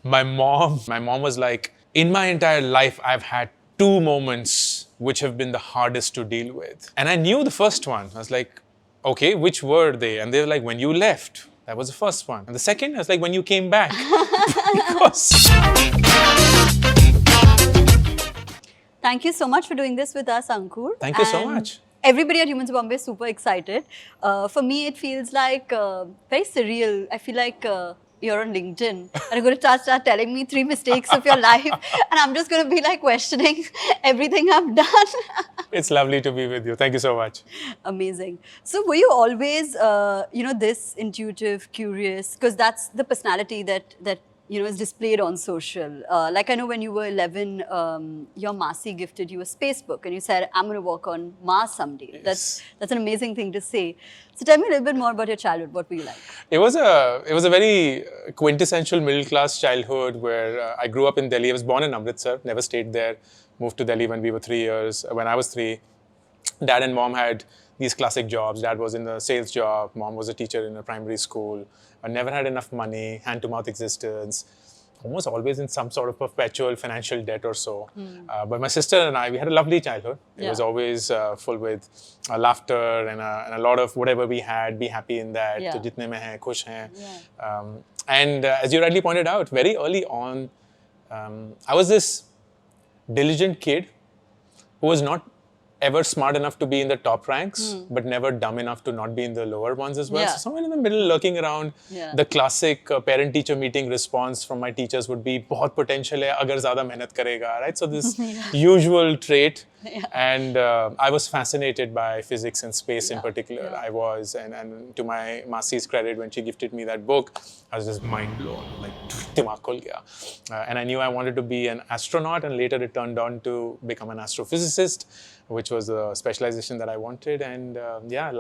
My mom was like, in my entire life, I've had two moments which have been the hardest to deal with. And I knew the first one. I was like, okay, which were they? And they were like, when you left. That was the first one. And the second, I was like, when you came back. Because... Thank you so much for doing this with us, Ankur. Thank you so much. Everybody at Humans Bombay is super excited. For me, it feels like very surreal. I feel like you're on LinkedIn and you're going to start telling me 3 mistakes of your life, and I'm just going to be like questioning everything I've done. It's lovely to be with you. Thank you so much. Amazing. So were you always, this intuitive, curious? Because that's the personality that is displayed on social. Like I know when you were 11, your Masi gifted you a space book and you said, I'm going to work on Mars someday. Yes. That's an amazing thing to say. So tell me a little bit more about your childhood. What were you like? It was a very quintessential middle class childhood where I grew up in Delhi. I was born in Amritsar, never stayed there. Moved to Delhi when we were 3 years. When I was 3, Dad and Mom had these classic jobs. Dad was in a sales job. Mom was a teacher in a primary school. I never had enough money, hand-to-mouth existence, almost always in some sort of perpetual financial debt or so. But my sister and I, we had a lovely childhood. It was always full with laughter and a lot of whatever we had, be happy in that. Yeah. To jitne mein hai, khush hain. And as you rightly pointed out, very early on, I was this diligent kid who was not ever smart enough to be in the top ranks, but never dumb enough to not be in the lower ones as well. Yeah. So somewhere in the middle, lurking around, the classic parent-teacher meeting response from my teachers would be, "Bahut potential hai, agar zyada mehnat karega," right? So this usual trait. And I was fascinated by physics and space in particular. I was, and to my Masi's credit, when she gifted me that book, I was just mind blown, like dimag khul gaya. And I knew I wanted to be an astronaut, and later it turned on to become an astrophysicist, which was a specialization that I wanted. And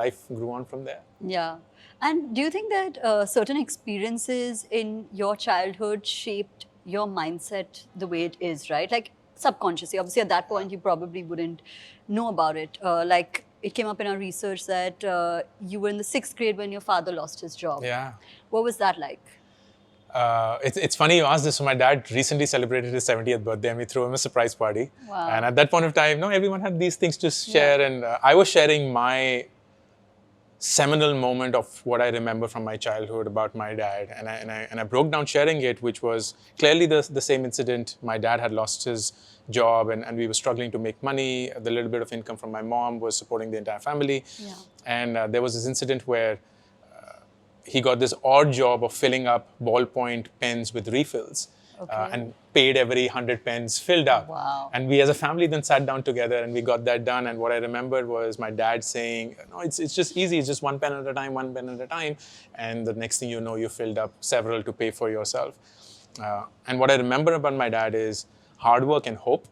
life grew on from there. Yeah. And do you think that certain experiences in your childhood shaped your mindset the way it is, right? Like subconsciously, obviously at that point you probably wouldn't know about it. Like it came up in our research that you were in the 6th grade when your father lost his job. Yeah. What was that like? It's funny you asked this. So my dad recently celebrated his 70th birthday and we threw him a surprise party. Wow. And at that point of time, everyone had these things to share. And I was sharing my seminal moment of what I remember from my childhood about my dad. And I broke down sharing it, which was clearly the same incident. My dad had lost his job and we were struggling to make money. The little bit of income from my mom was supporting the entire family. Yeah. And there was this incident where he got this odd job of filling up ballpoint pens with refills. And paid every 100 pens filled up. Wow. And we as a family then sat down together and we got that done. And what I remembered was my dad saying, no, it's just easy. It's just one pen at a time, one pen at a time. And the next thing you know, you filled up several to pay for yourself. And what I remember about my dad is hard work and hope.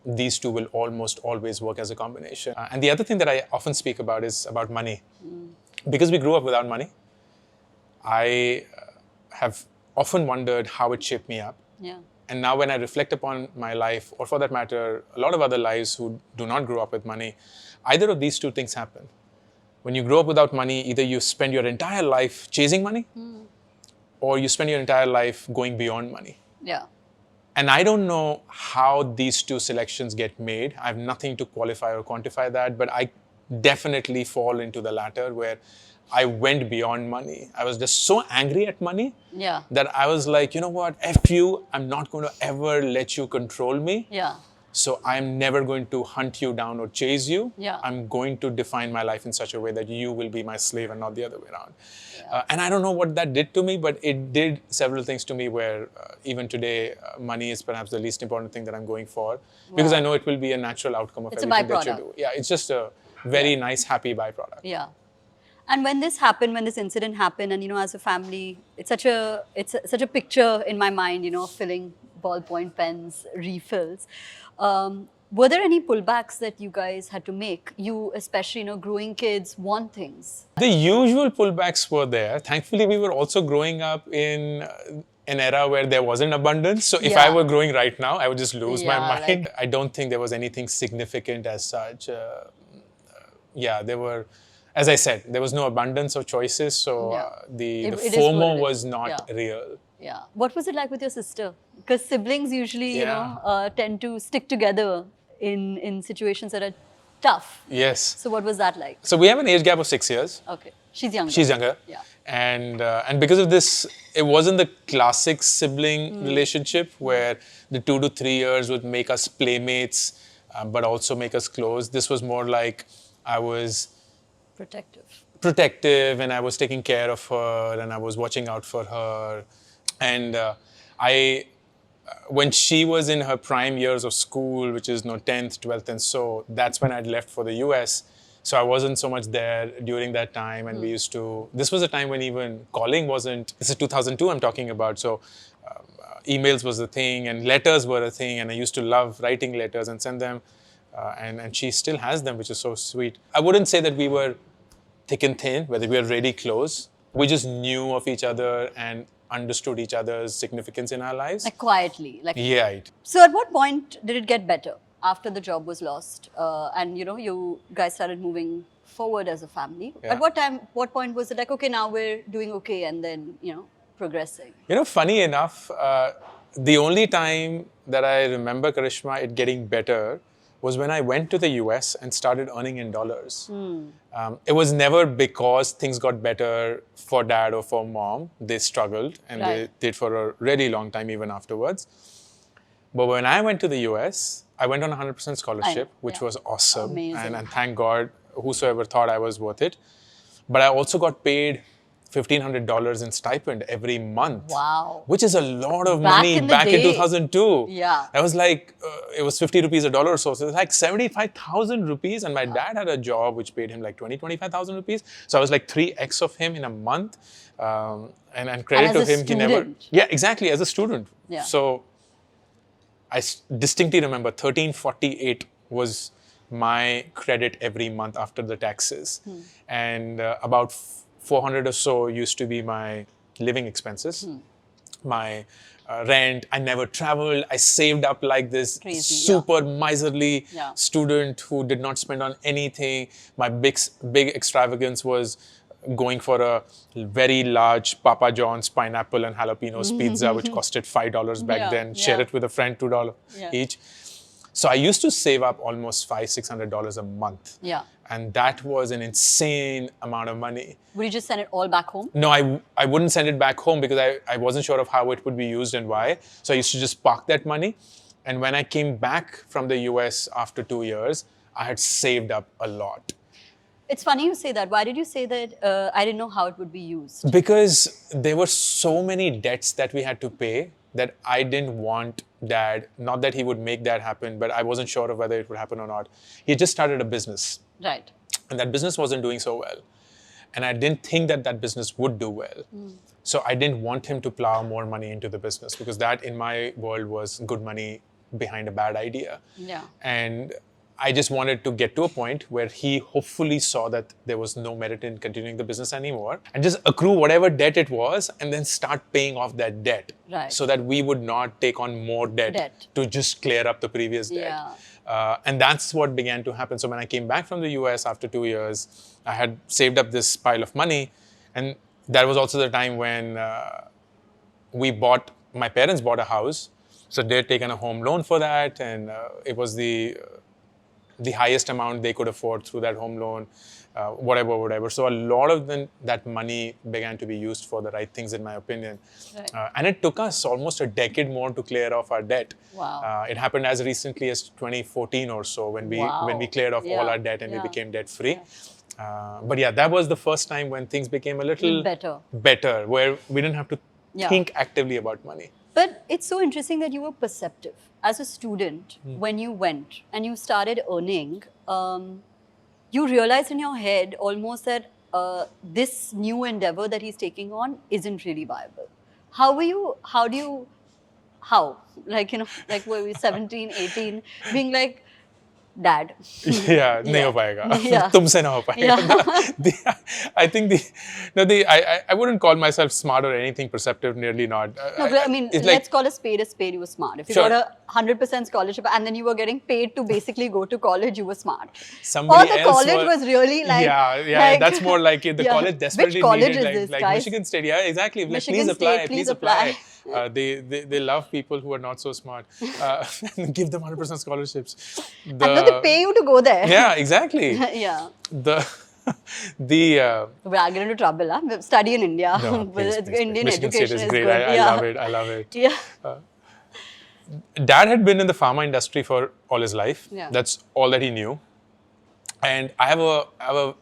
These two will almost always work as a combination. And the other thing that I often speak about is about money. Because we grew up without money, I have often wondered how it shaped me up. Yeah. And now when I reflect upon my life, or for that matter, a lot of other lives who do not grow up with money, either of these two things happen. When you grow up without money, either you spend your entire life chasing money, or you spend your entire life going beyond money. Yeah. And I don't know how these two selections get made. I have nothing to qualify or quantify that, but I definitely fall into the latter where I went beyond money. I was just so angry at money that I was like, you know what, F you, I'm not going to ever let you control me. Yeah. So I'm never going to hunt you down or chase you. Yeah. I'm going to define my life in such a way that you will be my slave and not the other way around. And I don't know what that did to me, but it did several things to me where even today, money is perhaps the least important thing that I'm going for. Because I know it will be a natural outcome of everything that you do. Yeah, it's just a very nice, happy byproduct. Yeah. And when this happened, when this incident happened, and as a family, it's such a picture in my mind, filling ballpoint pens, refills. Were there any pullbacks that you guys had to make? You, especially, growing kids want things. The usual pullbacks were there. Thankfully, we were also growing up in an era where there wasn't abundance. So if I were growing right now, I would just lose my mind. I don't think there was anything significant as such. There were, as I said, there was no abundance of choices. So the FOMO was not real. Yeah. What was it like with your sister? Because siblings usually, Yeah. tend to stick together in situations that are tough. Yes. So what was that like? So we have an age gap of 6 years. Okay. She's younger. She's younger. Yeah. And because of this, it wasn't the classic sibling relationship where the 2 to 3 years would make us playmates, but also make us close. This was more like I was protective and I was taking care of her and I was watching out for her. And I, when she was in her prime years of school, which is 10th, 12th, and so, that's when I'd left for the US. So I wasn't so much there during that time, and we used to. This was a time when even calling wasn't. This is 2002 I'm talking about. So emails was the thing, and letters were a thing, and I used to love writing letters and send them. And she still has them, which is so sweet. I wouldn't say that we were thick and thin, whether we were really close. We just knew of each other and understood each other's significance in our lives. Like quietly. Yeah. Right. So at what point did it get better? After the job was lost, and you guys started moving forward as a family. Yeah. At what point was it like, okay, now we're doing okay, and then progressing? Funny enough, the only time that I remember, Karishma, it getting better was when I went to the US and started earning in dollars. It was never because things got better for dad or for mom. They struggled, and they did for a really long time even afterwards. But when I went to the US, I went on a 100% scholarship, which was awesome. Amazing. And thank God, whosoever thought I was worth it. But I also got paid $1,500 in stipend every month. Wow. Which is a lot of money back in 2002. Yeah. That was like, it was 50 rupees a dollar or so. So it was like 75,000 rupees. And my dad had a job which paid him like 25,000 rupees. So I was like 3x of him in a month. And credit to him, he never. Yeah, exactly, as a student. Yeah. So I distinctly remember 1348 was my credit every month after the taxes. And about 400 or so used to be my living expenses, my rent. I never traveled. I saved up like this super miserly student who did not spend on anything. My big extravagance was going for a very large Papa John's pineapple and jalapenos pizza, which costed $5 back then. Share it with a friend, $2 each. So I used to save up almost $500-600 a month. Yeah. And that was an insane amount of money. Would you just send it all back home? No, I wouldn't send it back home because I wasn't sure of how it would be used and why. So I used to just park that money. And when I came back from the US after 2 years, I had saved up a lot. It's funny you say that. Why did you say that? I didn't know how it would be used. Because there were so many debts that we had to pay that I didn't want dad, not that he would make that happen, but I wasn't sure of whether it would happen or not. He just started a business. Right. And that business wasn't doing so well. And I didn't think that that business would do well. So I didn't want him to plow more money into the business because that in my world was good money behind a bad idea. Yeah. And I just wanted to get to a point where he hopefully saw that there was no merit in continuing the business anymore and just accrue whatever debt it was and then start paying off that debt. Right. So that we would not take on more debt. To just clear up the previous debt. Yeah. And that's what began to happen. So when I came back from the US after 2 years, I had saved up this pile of money. And that was also the time when my parents bought a house. So they'd taken a home loan for that. And it was the highest amount they could afford through that home loan, whatever. So a lot of that money began to be used for the right things, in my opinion. Right. And it took us almost a decade more to clear off our debt. Wow. It happened as recently as 2014 or so when we cleared off all our debt and we became debt free. But yeah, that was the first time when things became a little better, where we didn't have to think actively about money. But it's so interesting that you were perceptive. As a student, when you went and you started earning, you realized in your head almost that this new endeavor that he's taking on isn't really viable. How? Like, like were we 17, 18, being like, Dad. Yeah, nahi ho payega. Tumse na ho payega. I think I wouldn't call myself smart or anything perceptive, nearly not. No, but I mean, let's call a spade. You were smart. If you got 100% scholarship, and then you were getting paid to basically go to college, you were smart. Somebody or the else college was really like... yeah, that's more like it. The college desperately Which college needed, is this, like guys? Michigan State. Yeah, exactly. Like, Michigan please State, apply, please apply. They love people who are not so smart. Give them 100% scholarships. And no, they pay you to go there. Yeah, exactly. Yeah. We'll get into trouble, huh? Study in India. No, please, Indian Michigan education State is is great. good. I love it. Yeah. Dad had been in the pharma industry for all his life. Yeah. That's all that he knew. And I have a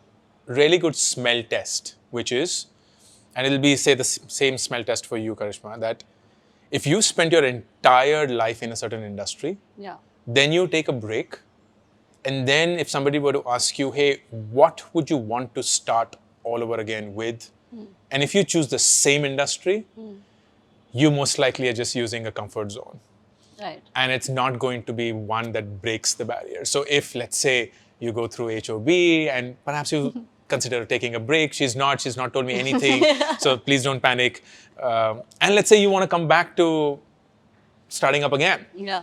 really good smell test, which is, and it'll be, say, the same smell test for you, Karishma, that if you spent your entire life in a certain industry, yeah, then you take a break. And then if somebody were to ask you, hey, what would you want to start all over again with? And if you choose the same industry, you most likely are just using a comfort zone. Right. And it's not going to be one that breaks the barrier. So if, let's say, you go through HOB and perhaps you consider taking a break, she's not told me anything, so please don't panic. And let's say you want to come back to starting up again. Yeah.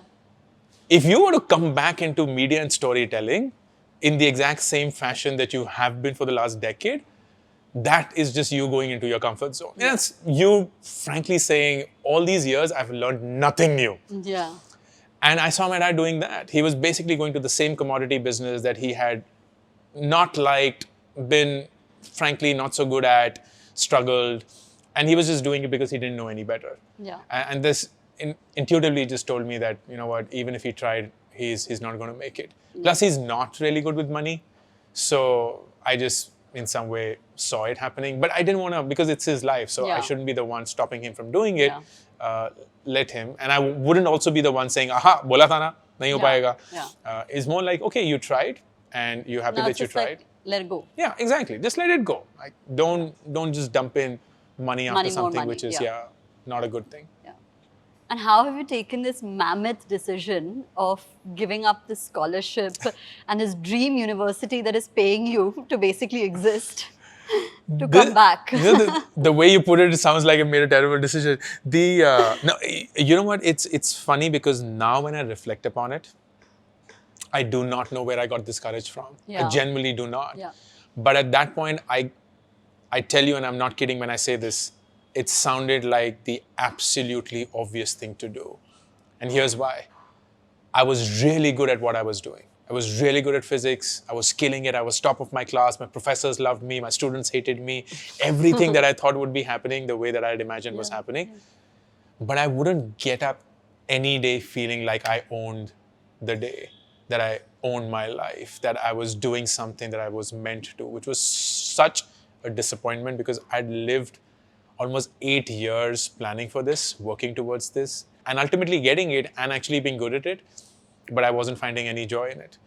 If you were to come back into media and storytelling in the exact same fashion that you have been for the last decade, that is just you going into your comfort zone. Yeah. That's you frankly saying, all these years, I've learned nothing new. Yeah. And I saw my dad doing that. He was basically going to the same commodity business that he had not liked, been frankly not so good at, struggled. And he was just doing it because he didn't know any better. Yeah. And this intuitively just told me that, you know what, even if he tried, he's not going to make it. Yeah. Plus, he's not really good with money. So I just, in some way, saw it happening. But I didn't want to, because it's his life. So I shouldn't be the one stopping him from doing it. Yeah. Let him. And I wouldn't also be the one saying, aha, bola tha na, nahi ho payega. Yeah. It's more like, okay, you tried and you're happy that you tried. Like, let it go. Yeah, exactly. Just let it go. Like, don't just dump in money after something which is not a good thing. Yeah. And how have you taken this mammoth decision of giving up this scholarship and this dream university that is paying you to basically exist? To come back. The way you put it sounds like I made a terrible decision. No, you know what? It's funny because now when I reflect upon it, I do not know where I got this courage from. Yeah. I genuinely do not. Yeah. But at that point, I tell you, and I'm not kidding when I say this, it sounded like the absolutely obvious thing to do. And here's why. I was really good at what I was doing. I was really good at physics. I was killing it. I was top of my class. My professors loved me. My students hated me. Everything that I thought would be happening, the way that I had imagined was happening. But I wouldn't get up any day feeling like I owned the day, that I owned my life, that I was doing something that I was meant to, which was such a disappointment because I'd lived almost 8 years planning for this, working towards this, and ultimately getting it and actually being good at it. But I wasn't finding any joy in it.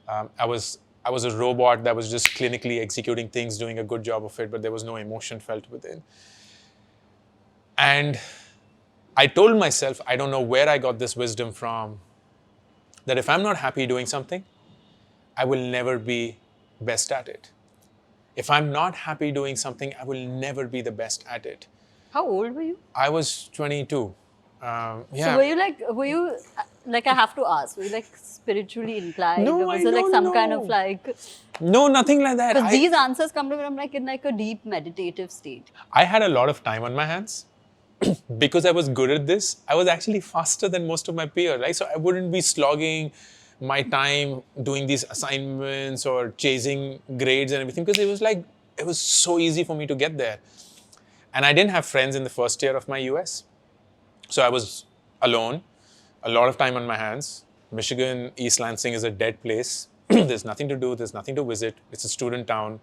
I was a robot that was just clinically executing things, doing a good job of it, but there was no emotion felt within. And I told myself, I don't know where I got this wisdom from, that if I'm not happy doing something, I will never be best at it. If I'm not happy doing something, I will never be the best at it. How old were you? I was 22. So were you like, I have to ask, were you like spiritually inclined? No, was it like some kind of like... No, nothing like that. Because these answers come to me, I'm like in like a deep meditative state. I had a lot of time on my hands. Because I was good at this, I was actually faster than most of my peers, right? So I wouldn't be slogging my time doing these assignments or chasing grades and everything, because it was so easy for me to get there. And I didn't have friends in the first year of my US. So I was alone, a lot of time on my hands. Michigan, East Lansing is a dead place. There's nothing to do, there's nothing to visit. It's a student town.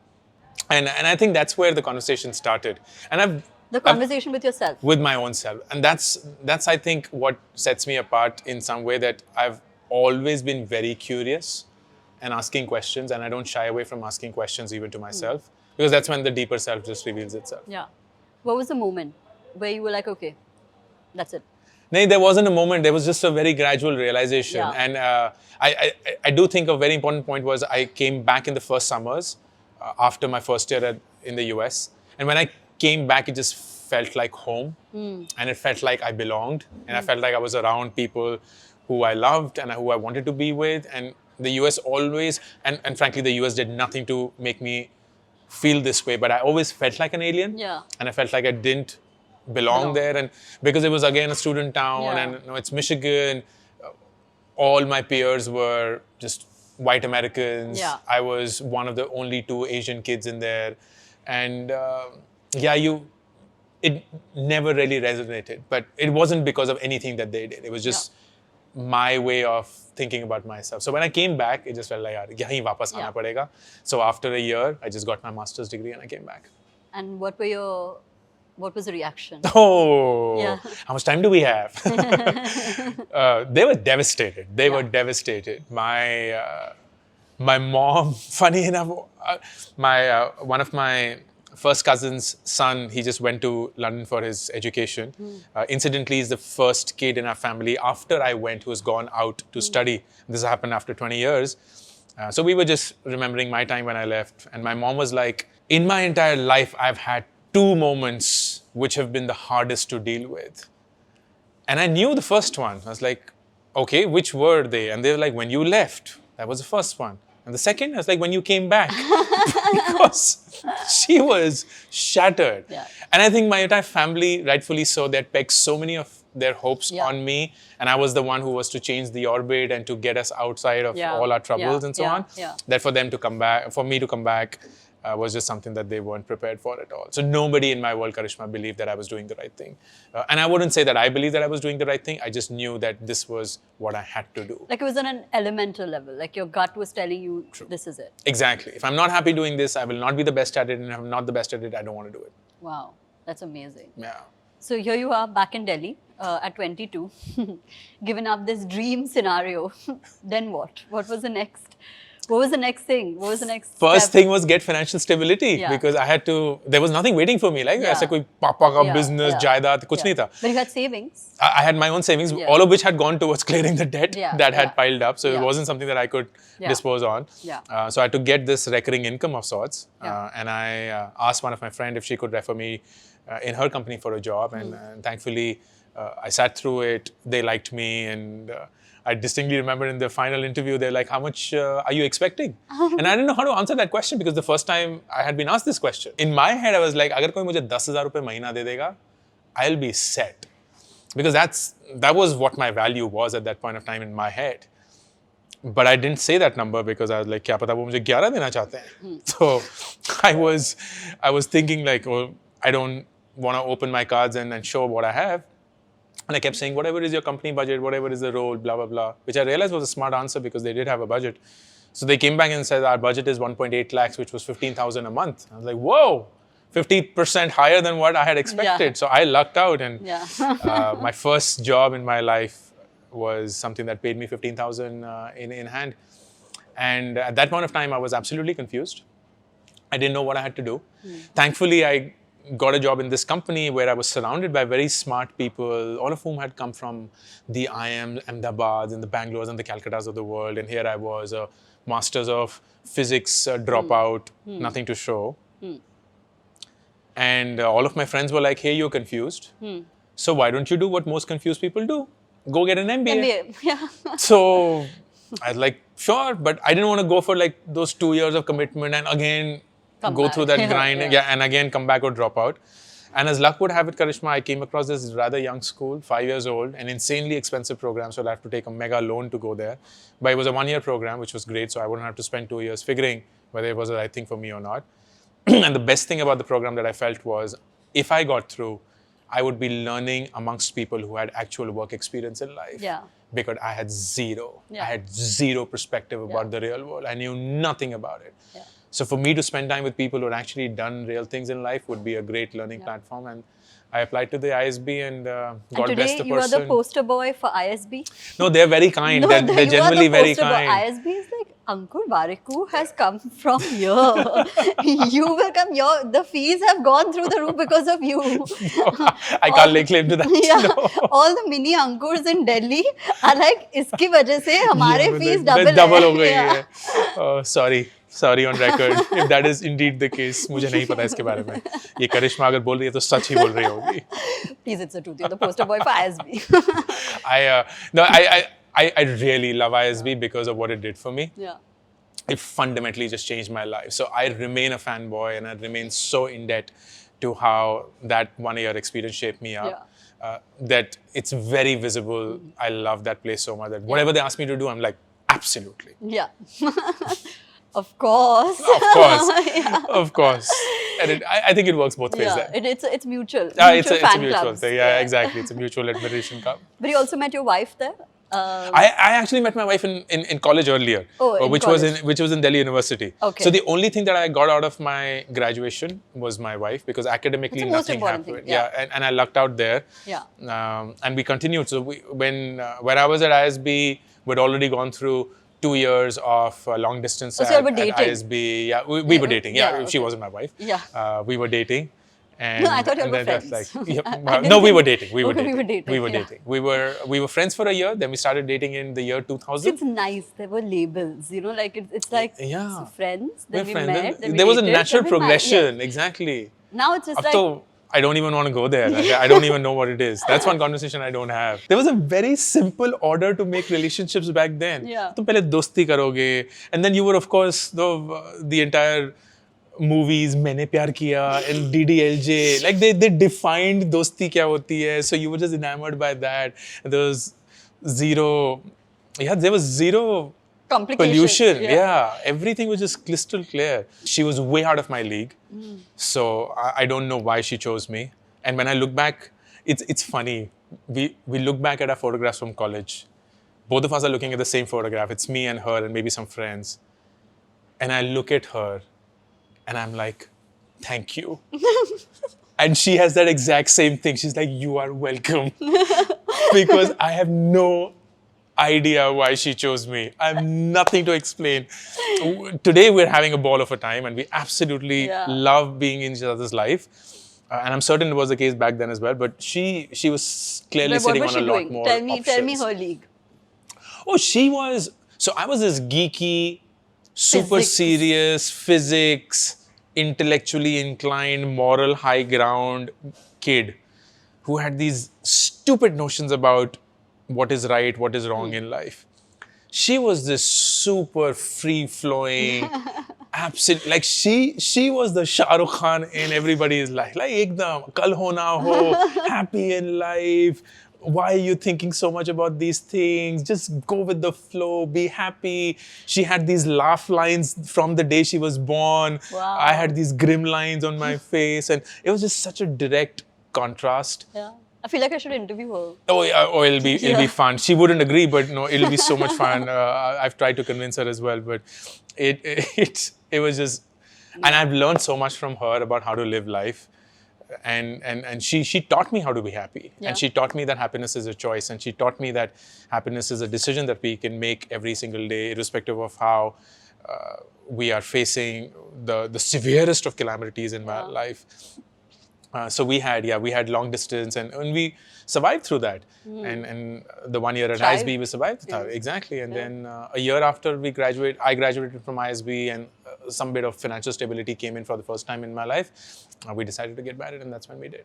And I think that's where the conversation started. And the conversation with yourself? With my own self. And that's I think, what sets me apart in some way, that I've always been very curious and asking questions. And I don't shy away from asking questions even to myself. Because that's when the deeper self just reveals itself. Yeah. What was the moment where you were like, okay, that's it? No, there wasn't a moment. There was just a very gradual realization. Yeah. And I do think a very important point was I came back in the first summers after my first year in the US. And when I came back, it just felt like home. And it felt like I belonged. And I felt like I was around people who I loved and who I wanted to be with. And the US always, and frankly, the US did nothing to make me feel this way, but I always felt like an alien. Yeah. And I felt like I didn't belong there. And because it was again a student town, Yeah. and it's Michigan, all my peers were just white Americans. Yeah. I was one of the only 2 Asian kids in there. And it never really resonated. But it wasn't because of anything that they did. It was just my way of thinking about myself. So when I came back, it just felt like, yaar, yahin wapas aana padega. So after a year, I just got my master's degree and I came back. And what was the reaction? Oh, Yeah. how much time do we have? They were devastated. They were devastated. My mom, funny enough, one of my first cousin's son, he just went to London for his education. Incidentally, he's the first kid in our family after I went who has gone out to study. This happened after 20 years. So we were just remembering my time when I left. And my mom was like, in my entire life, I've had 2 moments which have been the hardest to deal with. And I knew the first one. I was like, okay, which were they? And they were like, when you left, that was the first one. And the second, I was like, when you came back. Because she was shattered. Yeah. And I think my entire family, rightfully so, they had pegged so many of their hopes on me. And I was the one who was to change the orbit and to get us outside of all our troubles and so on. That for them to come back, for me to come back, was just something that they weren't prepared for at all. So nobody in my world, Karishma, believed that I was doing the right thing. And I wouldn't say that I believed that I was doing the right thing. I just knew that this was what I had to do. Like it was on an elemental level. Like your gut was telling you, this is it. Exactly. If I'm not happy doing this, I will not be the best at it. And if I'm not the best at it, I don't want to do it. Wow. That's amazing. Yeah. So here you are back in Delhi at 22, given up this dream scenario. Then what? What was the next? What was the next thing? What was the next First step? thing was get financial stability because I had to, there was nothing waiting for me. Like, aisa koi papa ka business, jaidaad, kuch nahi tha. But you had savings. I had my own savings, all of which had gone towards clearing the debt that had piled up. So it wasn't something that I could dispose on. So I had to get this recurring income of sorts. And I asked one of my friends if she could refer me in her company for a job. And thankfully, I sat through it. They liked me. And I distinctly remember in the final interview, they're like, how much are you expecting? And I didn't know how to answer that question because the first time I had been asked this question. In my head, I was like, agar koi mujhe 10,000 rupees mahina de dega, I'll be set. Because that was what my value was at that point of time in my head. But I didn't say that number because I was like, kya pata wo mujhe 11 dena chahte hain. So I was thinking like, oh, I don't want to open my cards and show what I have. And I kept saying, whatever is your company budget, whatever is the role, blah, blah, blah, which I realized was a smart answer because they did have a budget. So they came back and said, our budget is 1.8 lakhs, which was 15,000 a month. I was like, whoa, 50% higher than what I had expected. So I lucked out. And my first job in my life was something that paid me 15,000 in hand. And at that point of time, I was absolutely confused. I didn't know what I had to do. Thankfully, I got a job in this company where I was surrounded by very smart people, all of whom had come from the IIMs, Ahmedabads, and the Bangalores and the Calcuttas of the world. And here I was, a master's of physics dropout, nothing to show. And all of my friends were like, hey, you're confused. So why don't you do what most confused people do? Go get an MBA. Yeah. So I was like, sure, but I didn't want to go for like those 2 years of commitment and again go through that grind and again come back or drop out. And as luck would have it, Karishma, I came across this rather young school, 5 years old, an insanely expensive program. So I'll have to take a mega loan to go there. But it was a 1-year program, which was great. So I wouldn't have to spend 2 years figuring whether it was the right thing for me or not. And the best thing about the program that I felt was if I got through, I would be learning amongst people who had actual work experience in life. Because I had zero. I had zero perspective about the real world. I knew nothing about it. So for me to spend time with people who had actually done real things in life would be a great learning platform. And I applied to the ISB and God bless the person. And today you are the poster boy for ISB? No, they're very kind. They're generally very kind. ISB is like, Ankur, Warikoo has come from here. You will come here. The fees have gone through the roof because of you. I can't lay claim to that. No. All the mini Ankurs in Delhi are like, iski wajah se hamare fees double ho gayi hai. Oh, sorry on record. If that is indeed the case, मुझे नहीं पता इसके बारे में. ये करिश्मा अगर बोल रही है तो सच ही बोल रही होगी. Please, it's the truth. You're the poster boy for ISB. I really love ISB because of what it did for me. Yeah. It fundamentally just changed my life. So I remain a fanboy, and I remain so in debt to how that 1 year experience shaped me up. That it's very visible. I love that place so much that whatever they ask me to do, I'm like, absolutely. Yeah. Of course. Of course. Of course. And I think it works both ways there. It's mutual. It's a fan mutual clubs. thing. Yeah, exactly. It's a mutual admiration club. But you also met your wife there? I actually met my wife in college earlier, which was in Delhi University. Okay. So the only thing that I got out of my graduation was my wife, because academically nothing happened. And I lucked out there. Yeah. And we continued. So when I was at ISB, we'd already gone through 2 years of long distance so you were dating. at ISB. Yeah, we were dating. Yeah, okay. She wasn't my wife. Yeah. We were dating. And, no, I thought you were friends. No, we were dating. We were dating. We were dating. We were friends for a year. Then we started dating in the year 2000. It's nice. There were labels, like it's like friends. Then we met. Then there was a dated, natural progression. Yes. Exactly. Now it's just I don't even want to go there. I don't even know what it is. That's one conversation I don't have. There was a very simple order to make relationships back then. Yeah. तुम पहले दोस्ती करोगे, and then you were of course the entire movies मैंने प्यार किया and DDLJ, like they defined दोस्ती क्या होती है. So you were just enamored by that. There was zero pollution. Yeah. Everything was just crystal clear. She was way out of my league. So I don't know why she chose me. And when I look back, it's funny. We look back at our photographs from college. Both of us are looking at the same photograph. It's me and her and maybe some friends. And I look at her and I'm like, thank you. And she has that exact same thing. She's like, you are welcome. Because I have no idea why she chose me. I have nothing to explain. Today we're having a ball of a time and we absolutely love being in each other's life. And I'm certain it was the case back then as well. But she was clearly sitting on a lot more options. Tell me her league. Oh, she was... So I was this geeky, super serious, physics, intellectually inclined, moral high ground kid who had these stupid notions about what is right, what is wrong in life. She was this super free-flowing, absolute, like she was the Shah Rukh Khan in everybody's life. Like, ekdam, kal ho na ho, happy in life. Why are you thinking so much about these things? Just go with the flow, be happy. She had these laugh lines from the day she was born. Wow. I had these grim lines on my face, and it was just such a direct contrast. Yeah. I feel like I should interview her. Oh, it'll be fun. She wouldn't agree, but no, it'll be so much fun. I've tried to convince her as well, but it was just, and I've learned so much from her about how to live life, and she taught me how to be happy, and she taught me that happiness is a choice, and she taught me that happiness is a decision that we can make every single day, irrespective of how we are facing the severest of calamities in my life. So we had long distance and we survived through that. And the 1 year at ISB, we survived. Exactly. And then a year after I graduated from ISB and some bit of financial stability came in for the first time in my life. We decided to get married and that's when we did.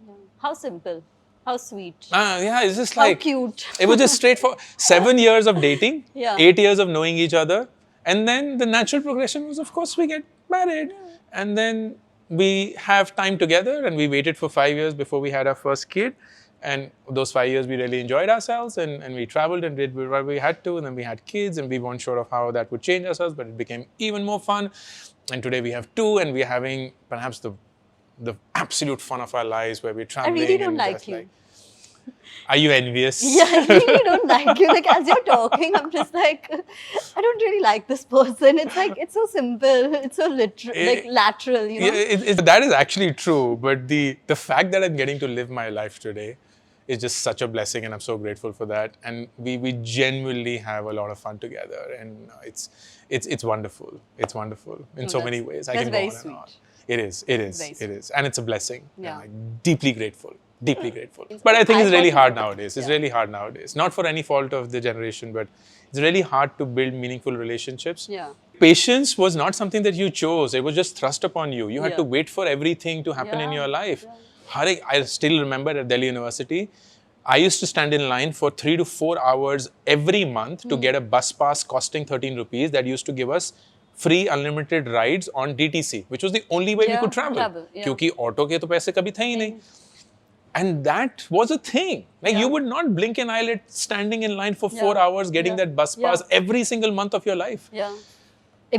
Yeah. How simple. How sweet. It's just like... How cute. It was just straightforward. 7 years of dating, 8 years of knowing each other. And then the natural progression was, of course, we get married. And then we have time together and we waited for 5 years before we had our first kid. And those 5 years we really enjoyed ourselves and we traveled and did what we had to, and then we had kids and we weren't sure of how that would change ourselves, but it became even more fun. And today we have 2 and we're having perhaps the absolute fun of our lives where we're traveling. I really don't like you. Are you envious? Yeah, I really don't like you. Like, as you're talking, I'm just like, I don't really like this person. It's like, it's so simple. It's so lateral, you know? Yeah, that is actually true. But the fact that I'm getting to live my life today is just such a blessing, and I'm so grateful for that. And we genuinely have a lot of fun together, and it's wonderful. It's wonderful in so many ways. I can go on and on. It is, and it's a blessing. Yeah. I'm deeply grateful. Deeply grateful. But I think it's really hard nowadays. It's really hard nowadays. Not for any fault of the generation, but it's really hard to build meaningful relationships. Yeah. Patience was not something that you chose. It was just thrust upon you. You had to wait for everything to happen in your life. I still remember at Delhi University, I used to stand in line for 3 to 4 hours every month to get a bus pass costing 13 rupees that used to give us free unlimited rides on DTC, which was the only way we Yeah, could travel. yeah. क्योंकि auto के तो पैसे कभी थे ही नहीं. And that was a thing. Like Yeah. you would not blink an eyelid standing in line for 4 Yeah. hours getting Yeah. that bus Yeah. pass every single month of your life. Yeah.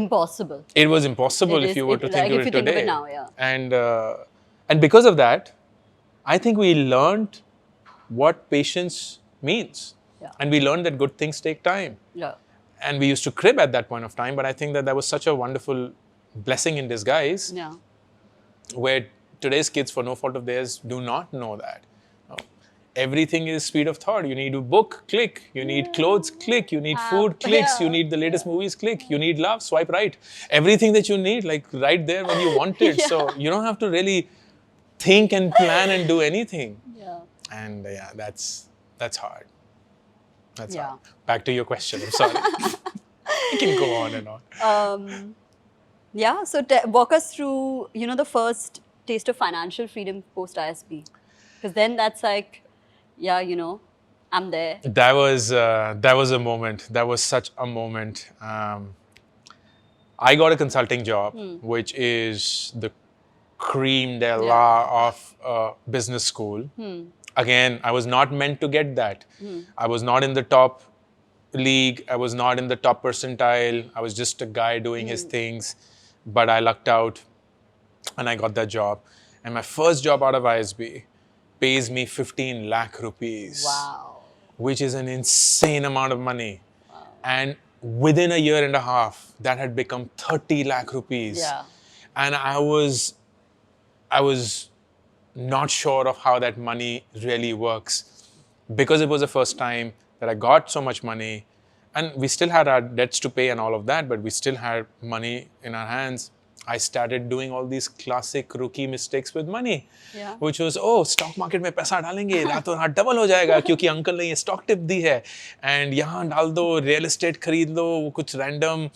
Impossible. It was impossible It if is- you were it- to like, think if of you it think of today. it now, yeah. And because of that, I think we learned what patience means. Yeah. And we learned that good things take time. Yeah. And we used to crib at that point of time, but I think that that was such a wonderful blessing in disguise, Yeah. where today's kids, for no fault of theirs, do not know that. Everything is speed of thought. You need to book, click. You need clothes, click. You need food, clicks. Yeah. You need the latest movies, click. You need love, swipe right. Everything that you need, like right there when you want it. So you don't have to really think and plan and do anything. Yeah. And yeah, that's hard. That's Yeah. hard. Back to your question. I'm sorry. You can go on and on. Yeah. So walk us through, the first taste of financial freedom post ISB, because then that's like, yeah, I'm there. That was a moment. That was such a moment. I got a consulting job, which is the cream de la of business school. Again, I was not meant to get that. I was not in the top league. I was not in the top percentile. I was just a guy doing his things. But I lucked out and I got that job. And my first job out of ISB pays me 15 lakh rupees. Wow. Which is an insane amount of money. Wow. And within a year and a half, that had become 30 lakh rupees. Yeah. And I was not sure of how that money really works, because it was the first time that I got so much money, and we still had our debts to pay and all of that, but we still had money in our hands. I started doing all these classic rookie mistakes with money, which was, stock market में पैसा डालेंगे, रातों रात double हो जाएगा क्योंकि uncle ने ये स्टॉक टिप दी है, and यहाँ डाल दो, रियल एस्टेट खरीद लो, कुछ रैंडम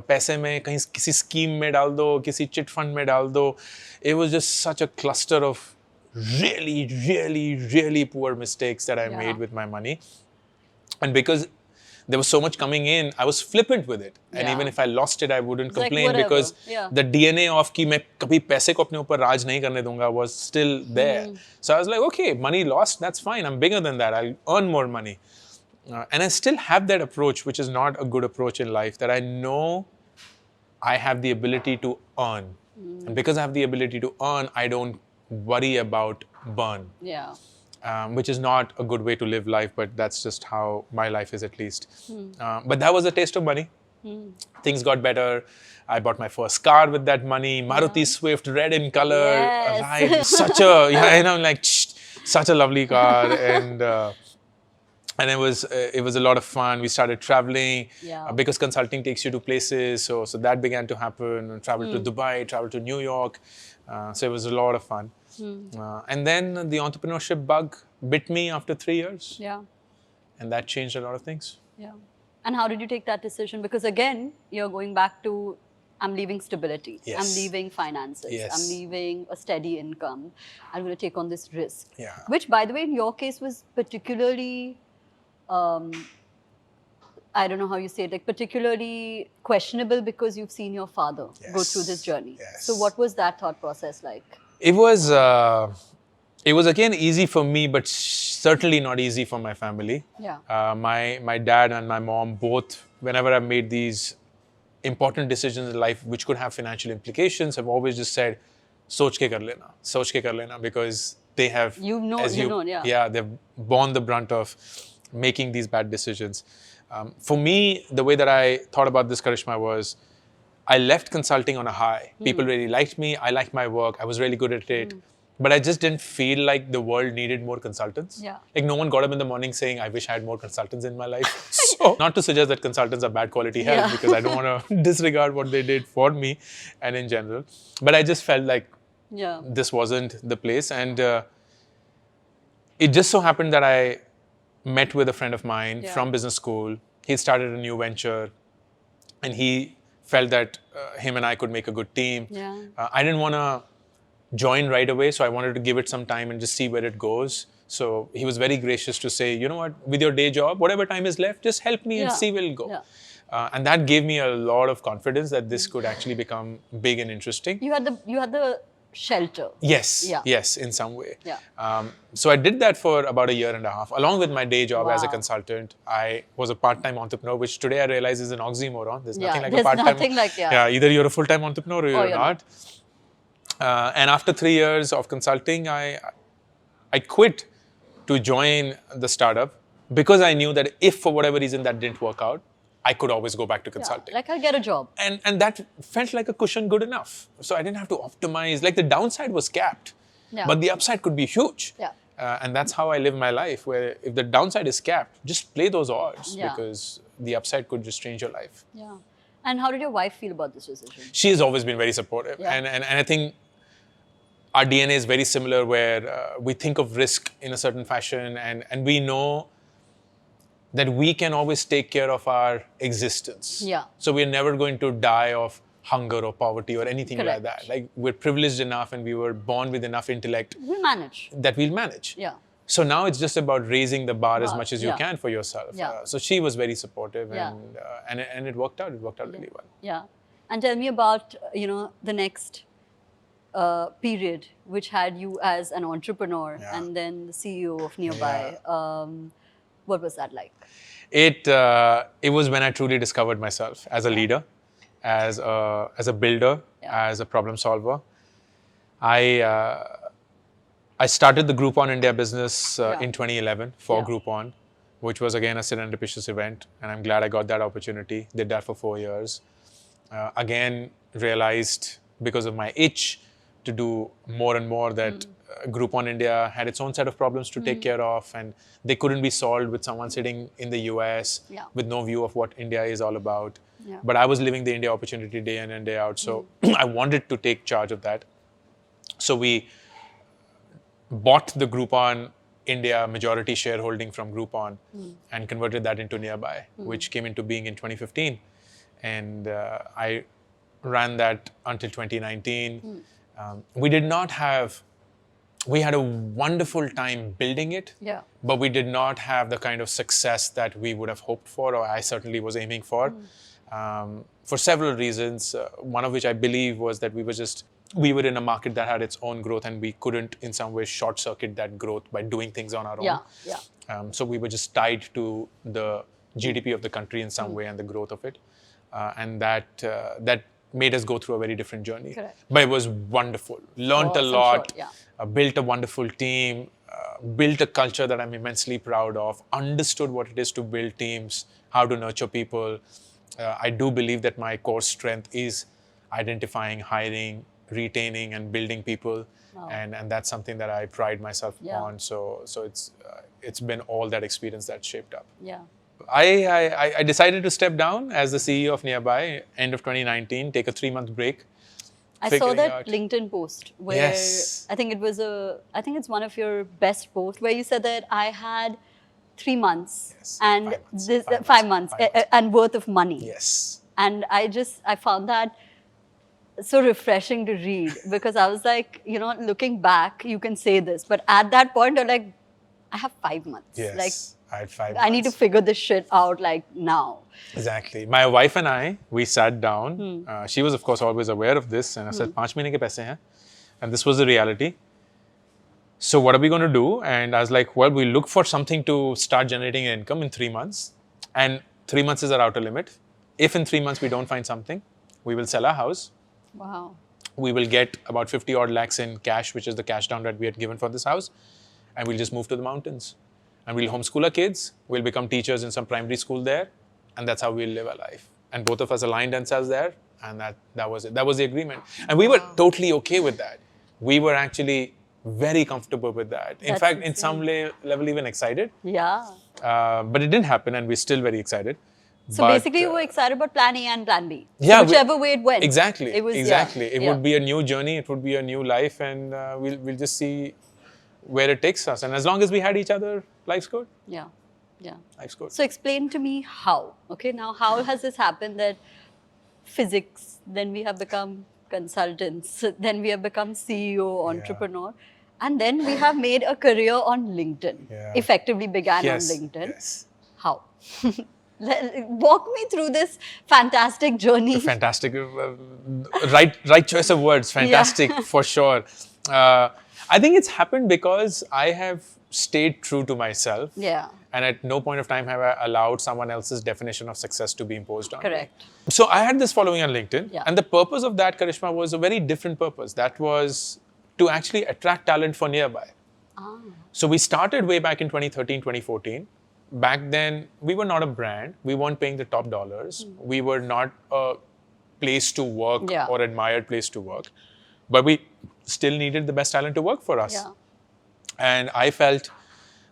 पैसे में कहीं किसी स्कीम में डाल दो, किसी चिट फंड में डाल दो. It was just such a cluster of really, really, really poor mistakes that I made with my money. And because there was so much coming in, I was flippant with it. And even if I lost it, I wouldn't complain, like because the DNA of कि मैं कभी पैसे को अपने ऊपर राज नहीं करने दूंगा was still there. So I was like, okay, money lost, that's fine. I'm bigger than that. I'll earn more money. And I still have that approach, which is not a good approach in life, that I know I have the ability to earn. And because I have the ability to earn, I don't worry about burn. Yeah. Which is not a good way to live life, but that's just how my life is, at least. But that was a taste of money. Things got better. I bought my first car with that money, Maruti Swift, red in color. Yes. Right? Such a, such a lovely car. And it was a lot of fun. We started traveling because consulting takes you to places. So that began to happen. Travel to Dubai, travel to New York. So it was a lot of fun. And then the entrepreneurship bug bit me after 3 years. Yeah. And that changed a lot of things. Yeah. And how did you take that decision? Because again, you're going back to, I'm leaving stability. Yes. I'm leaving finances. Yes. I'm leaving a steady income. I'm going to take on this risk. Yeah. Which, by the way, in your case was particularly, I don't know how you say it, like particularly questionable because you've seen your father go through this journey. Yes. So what was that thought process like? It was again easy for me, but certainly not easy for my family. Yeah. My dad and my mom both, whenever I've made these important decisions in life which could have financial implications, have always just said, soch ke kar lena, because they have, they've borne the brunt of making these bad decisions. For me, the way that I thought about this, Karishma, was I left consulting on a high. People really liked me. I liked my work. I was really good at it. But I just didn't feel like the world needed more consultants. Yeah. Like no one got up in the morning saying, I wish I had more consultants in my life. So, not to suggest that consultants are bad quality help, because I don't want to disregard what they did for me and in general. But I just felt like this wasn't the place. And it just so happened that I met with a friend of mine from business school. He started a new venture and he felt that him and I could make a good team. Yeah. I didn't want to join right away, so I wanted to give it some time and just see where it goes. So he was very gracious to say, you know what, with your day job, whatever time is left, just help me and Yeah. see we'll go. Yeah. And that gave me a lot of confidence that this could actually become big and interesting. You had the shelter. Yes, Yeah. yes, in some way. Yeah. So I did that for about a year and a half, along with my day job as a Wow. consultant. I was a part-time entrepreneur, which today I realize is an oxymoron. There's Yeah, nothing like there's a part-time. nothing like, yeah. Either you're a full-time entrepreneur or you're you're not. And after 3 years of consulting, I quit to join the startup because I knew that if for whatever reason that didn't work out, I could always go back to Yeah. consulting. Like I'll get a job. And that felt like a cushion good enough. So I didn't have to optimize. Like the downside was capped, Yeah. but the upside could be huge. Yeah. And that's how I live my life, where if the downside is capped, just play those odds Yeah. because the upside could just change your life. Yeah. And how did your wife feel about this decision? She has always been very supportive. Yeah. And I think our DNA is very similar, where we think of risk in a certain fashion, and we know that we can always take care of our existence. Yeah. So we're never going to die of hunger or poverty or anything like Correct. that. Like we're privileged enough and we were born with enough intellect We'll manage. that we'll manage. Yeah. So now it's just about raising the bar as Bar, much as you yeah. can for yourself. Yeah. So she was very supportive, Yeah. and it worked out. It worked out really well. Yeah. And tell me about, the next period, which had you as an entrepreneur Yeah. and then the CEO of Nearbuy. What was that like? It was when I truly discovered myself as a leader, as a builder, Yeah. as a problem solver. I started the Groupon India business in 2011 for Yeah. Groupon, which was again a serendipitous event, and I'm glad I got that opportunity. Did that for 4 years. Again, realized because of my itch to do more and more that Groupon India had its own set of problems to take care of, and they couldn't be solved with someone sitting in the US Yeah. with no view of what India is all about. Yeah. But I was living the India opportunity day in and day out, so I wanted to take charge of that. So we bought the Groupon India majority shareholding from Groupon and converted that into Nearbuy, which came into being in 2015. And I ran that until 2019. We had a wonderful time building it, Yeah. but we did not have the kind of success that we would have hoped for, or I certainly was aiming for several reasons. One of which I believe was that we were in a market that had its own growth, and we couldn't in some way short circuit that growth by doing things on our own. Yeah. Yeah. So we were just tied to the GDP of the country in some way and the growth of it. And that made us go through a very different journey. Correct. But it was wonderful. Learned a I'm lot, sure, yeah. Built a wonderful team, built a culture that I'm immensely proud of, understood what it is to build teams, how to nurture people. I do believe that my core strength is identifying, hiring, retaining, and building people. Wow. And that's something that I pride myself Yeah. on. So it's been all that experience that shaped up. Yeah. I decided to step down as the CEO of Nearbuy end of 2019, take a 3-month break. I saw figuring that out- LinkedIn post where Yes. I think it's one of your best posts where you said that I had 3 months Yes, and 5 months, this 5 5 months, months, 5 months. and worth of money. Yes. And I found that so refreshing to read because I was like, looking back, you can say this, but at that point, you're like, I have 5 months. Yes. Like, I had 5 I need to months. figure this shit out like now. Exactly. My wife and I, we sat down. She was, of course, always aware of this. And I said, 5 mahine ke paise hain. And this was the reality. So what are we going to do? And I was like, well, we look for something to start generating income in 3 months. And 3 months is our outer limit. If in 3 months we don't find something, we will sell our house. Wow. We will get about 50 odd lakhs in cash, which is the cash down that we had given for this house. And we'll just move to the mountains. And we'll homeschool our kids. We'll become teachers in some primary school there. And that's how we'll live our life. And both of us aligned themselves there. And that was it. That was the agreement. And we were totally okay with that. We were actually very comfortable with that. In That's fact, in insane. some level, even excited. Yeah. But it didn't happen, and we're still very excited. So basically, you were excited about plan A and plan B. Yeah, So whichever way it went. Exactly. It was, exactly. yeah, It yeah. would be a new journey. It would be a new life, and we'll just see where it takes us. And as long as we had each other, life's good. Yeah. Yeah. Life's good. So explain to me how. Okay, now how has this happened that physics, then we have become consultants, then we have become CEO, entrepreneur. And then we have made a career on LinkedIn. Yeah. Effectively began Yes, on LinkedIn. yes. How? Walk me through this fantastic journey. Fantastic. Right choice of words. Fantastic for sure. I think it's happened because I have stayed true to myself. Yeah. And at no point of time have I allowed someone else's definition of success to be imposed on me. Correct. So I had this following on LinkedIn. Yeah. And the purpose of that, Karishma, was a very different purpose. That was to actually attract talent for Nearbuy. Ah. So we started way back in 2013, 2014. Back then, we were not a brand. We weren't paying the top dollars. We were not a place to work or admired place to work. But we still needed the best talent to work for us. Yeah. And I felt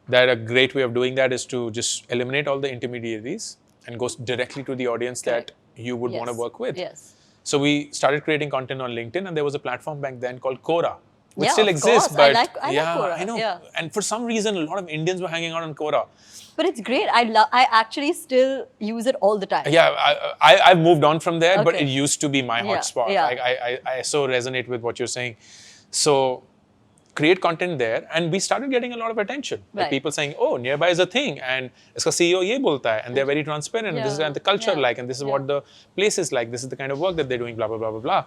that a great way of doing that is to just eliminate all the intermediaries and go directly to the audience that you would want to work with. Yes. So we started creating content on LinkedIn, and there was a platform back then called Quora, which Yeah, still of exists. course. But I like Quora. I know. Yeah. And for some reason, a lot of Indians were hanging out on Quora. But it's great. I actually still use it all the time. Yeah, I've moved on from there, but Okay. it used to be my hotspot. Yeah. I so resonate with what you're saying. So create content there, and we started getting a lot of attention. Like Right. people saying, "Oh, Nearbuy is a thing, and iska CEO ye bolta hai," and they're very transparent. And this is what the culture like, and this is what the place is like. This is the kind of work that they're doing. Blah blah blah blah blah.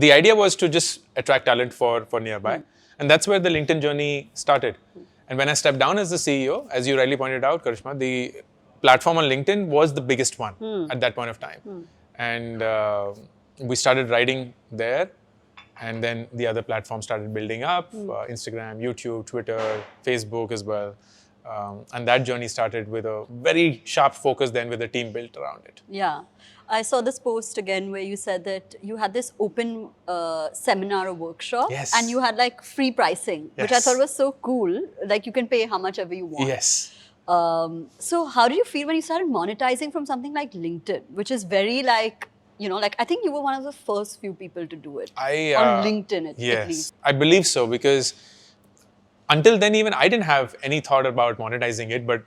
The idea was to just attract talent for Nearbuy, and that's where the LinkedIn journey started. And when I stepped down as the CEO, as you rightly pointed out, Karishma, the platform on LinkedIn was the biggest one at that point of time. And we started writing there. And then the other platforms started building up, Instagram, YouTube, Twitter, Facebook as well. And that journey started with a very sharp focus then with a team built around it. Yeah. I saw this post again where you said that you had this open seminar or workshop. Yes. And you had like free pricing, which I Yes. thought was so cool. Like you can pay how much ever you want. Yes. So how did you feel when you started monetizing from something like LinkedIn, which is very like, you know, like I think you were one of the first few people to do it on LinkedIn at Yes, least. I believe so, because until then even I didn't have any thought about monetizing it, but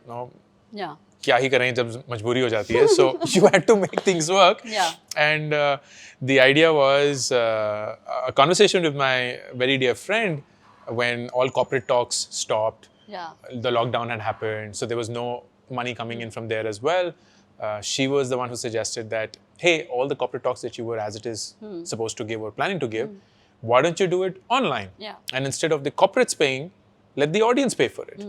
Yeah. क्या ही करें जब मजबूरी हो जाती है. So you had to make things work. Yeah. And the idea was a conversation with my very dear friend when all corporate talks stopped. Yeah. The lockdown had happened, so there was no money coming in from there as well. She was the one who suggested that, hey, all the corporate talks that you were as it is supposed to give or planning to give, why don't you do it online? Yeah. And instead of the corporates paying, let the audience pay for it.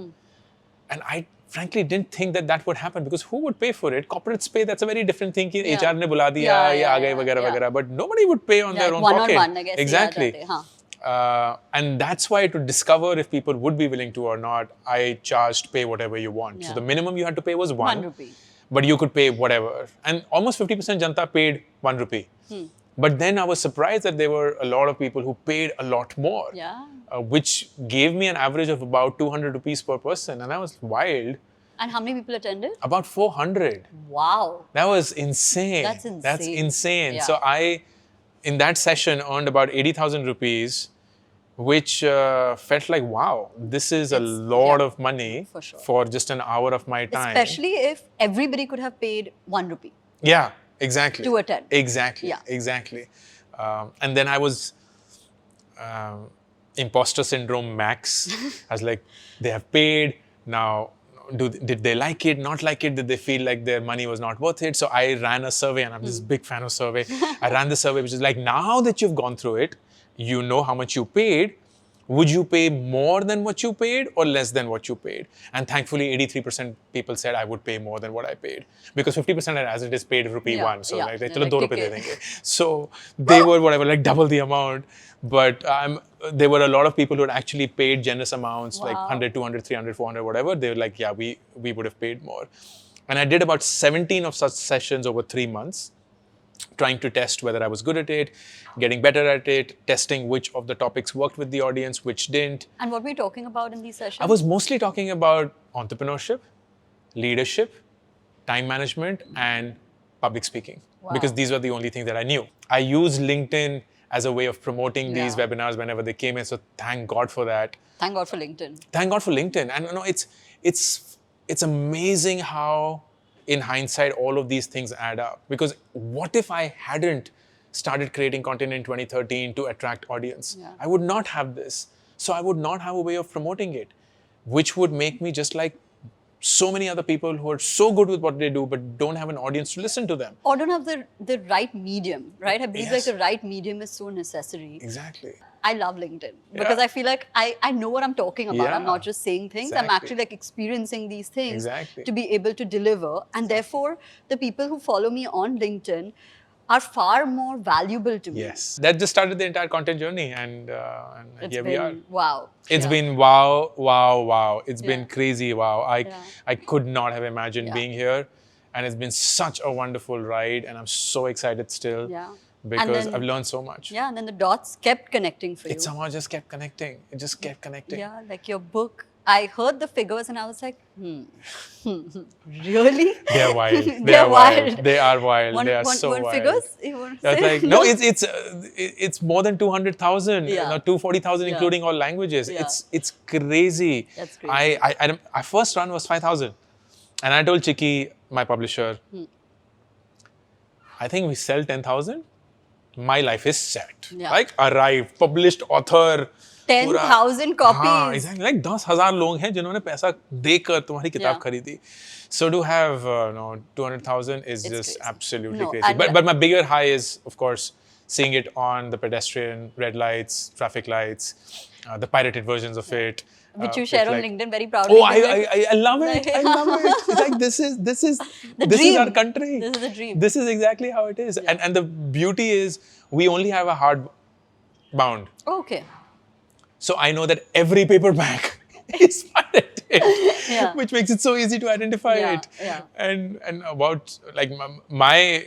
And I frankly didn't think that that would happen, because who would pay for it? Corporates pay, that's a very different thing. Ki HR ne bula diya, ye aa gaye, वगैरह वगैरह. But nobody would pay on their own one pocket. on one, I guess. Exactly. Yeah, huh. And that's why, to discover if people would be willing to or not, I charged pay whatever you want. Yeah. So the minimum you had to pay was one ₹1. but you could pay whatever. And almost 50% Janta paid ₹1. But then I was surprised that there were a lot of people who paid a lot more, Yeah. which gave me an average of about 200 rupees per person. And that was wild. And how many people attended? About 400. Wow. That was insane. That's insane. That's insane. Yeah. So I, in that session, earned about 80,000 rupees, which felt like, wow, this is a lot of money for sure. for just an hour of my time. Especially if everybody could have paid ₹1. Yeah, exactly. To attend. Exactly. Yeah. Exactly. And then I was imposter syndrome max. I was like, they have paid. Now, did they like it, not like it? Did they feel like their money was not worth it? So I ran a survey, and I'm this big fan of survey. I ran the survey, which is like, now that you've gone through it, you know how much you paid. Would you pay more than what you paid or less than what you paid? And thankfully, 83% people said I would pay more than what I paid, because 50% as it is paid ₹1. So like, chalo like, ₹2 de denge. So they were whatever, like double the amount. But there were a lot of people who had actually paid generous amounts, like 100, 200, 300, 400, whatever. They were like, yeah, we would have paid more. And I did about 17 of such sessions over 3 months, trying to test whether I was good at it, getting better at it, testing which of the topics worked with the audience, which didn't. And what were you talking about in these sessions? I was mostly talking about entrepreneurship, leadership, time management, and public speaking, because these were the only things that I knew. I used LinkedIn as a way of promoting these webinars whenever they came in, so thank God for that. Thank God for LinkedIn. Thank God for LinkedIn. And it's amazing how, in hindsight, all of these things add up. Because what if I hadn't started creating content in 2013 to attract audience? Yeah. I would not have this. So I would not have a way of promoting it, which would make me just like so many other people who are so good with what they do but don't have an audience to listen to them. Or don't have the right medium, right? I believe Yes. like the right medium is so necessary. Exactly. I love LinkedIn because I feel like I know what I'm talking about. I'm Yeah. not just saying things. I'm Exactly. actually like experiencing these things Exactly. to be able to deliver. And therefore, the people who follow me on LinkedIn are far more valuable to me. Yes. That just started the entire content journey, and It's here been we are. wow. It's Yeah. been wow, wow, wow. It's Yeah. been crazy wow. I could not have imagined Yeah. being here, and it's been such a wonderful ride, and I'm so excited still. Yeah. Because then- I've learned so much. Yeah, and then the dots kept connecting for you. It somehow just kept connecting. It just kept connecting. Yeah, like your book. I heard the figures and I was like, really? They're wild. They're wild. They are wild. One, they are one, so one wild. figures? You want to That's say? like no, it's more than 200,000, Yeah. 240,000, Yeah. including all languages. Yeah. It's crazy. That's crazy. I first run was 5,000, and I told Chiki, my publisher, I think we sell 10,000. My life is set. Yeah. Like arrived, published author. 10,000 copies. हाँ, exactly. Like 10,000 लोग हैं जिन्होंने पैसा देकर तुम्हारी किताब Yeah. खरीदी. So to have 200,000 is It's just crazy. absolutely No, crazy. and- But my bigger high is, of course, seeing it on the pedestrian, red lights, traffic lights, the pirated versions of it. Which you it's share on like- LinkedIn very proudly. Oh, Like, I love it. I love it. It's like this is The this is dream. our country. This is the dream. This is exactly how it is. Yeah. And the beauty is we only have a hard bound. okay. So I know that every paperback is pirated, Yeah. which makes it so easy to identify Yeah, it. yeah. And about like my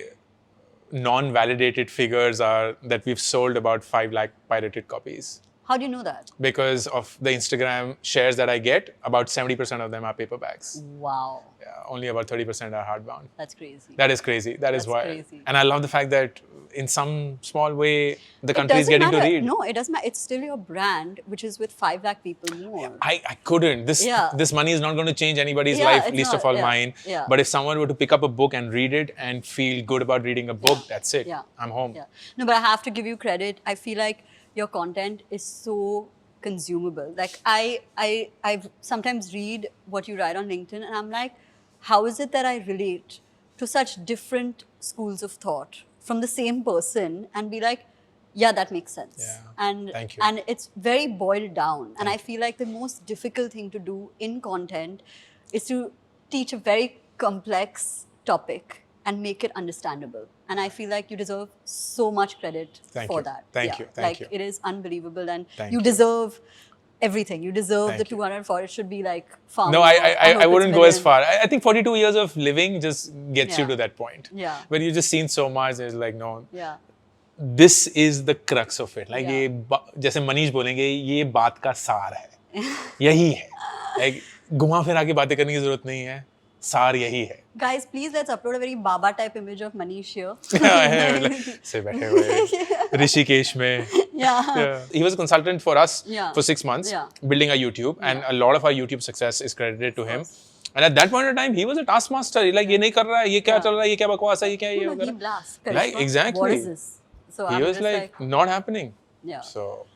non-validated figures are that we've sold about 5 lakh pirated copies. How do you know that? Because of the Instagram shares that I get, about 70% of them are paperbacks. Wow. Yeah, only about 30% are hardbound. That's crazy. That is crazy. That is That's why. crazy. And I love the fact that in some small way, the It country is doesn't getting to matter. read. No, it doesn't matter. It's still your brand, which is with 5 lakh people more. I couldn't. Yeah. This money is not going to change anybody's Yeah, life, it's least not. of all Yeah, mine. yeah. But if someone were to pick up a book and read it and feel good about reading a book, that's it. Yeah. I'm home. Yeah. No, but I have to give you credit. I feel like your content is so consumable. Like I sometimes read what you write on LinkedIn and I'm like, how is it that I relate to such different schools of thought from the same person and be like, yeah, that makes sense. Yeah. And Thank you. and it's very boiled down. And I feel like the most difficult thing to do in content is to teach a very complex topic and make it understandable. And I feel like you deserve so much credit Thank for you. that. Thank you. Thank like you. it is unbelievable and Thank you you. deserve everything. You deserve Thank the you. 204. It should be like found. No, hope I it's wouldn't go as million. far. I think 42 years of living just gets you Yeah. to that point. Yeah. Where you've just seen so much, it's like, no, Yeah. this is the crux of it. Like, Yeah. ये जैसे मनीष बोलेंगे, ये बात का सार है. यही है. Like, घुमा फिरा के बातें करने की जरूरत नहीं है. सार यही है. Guys, please let's upload a very Baba type image of Manish here. से बैठे हुए ऋषिकेश में. Yeah. Yeah. He was a consultant for us Yeah. for 6 months, Yeah. building our YouTube, and a lot of our YouTube success is credited to him. And at that point in time, he was a taskmaster. Like, ये नहीं कर रहा है, ये क्या Yeah. चल रहा है, ये क्या बकवास है, ये क्या है, ये No, he वगैरह. blasts. Like, Karishma, exactly. What is this? So He I'm was just like, not happening. yeah. So,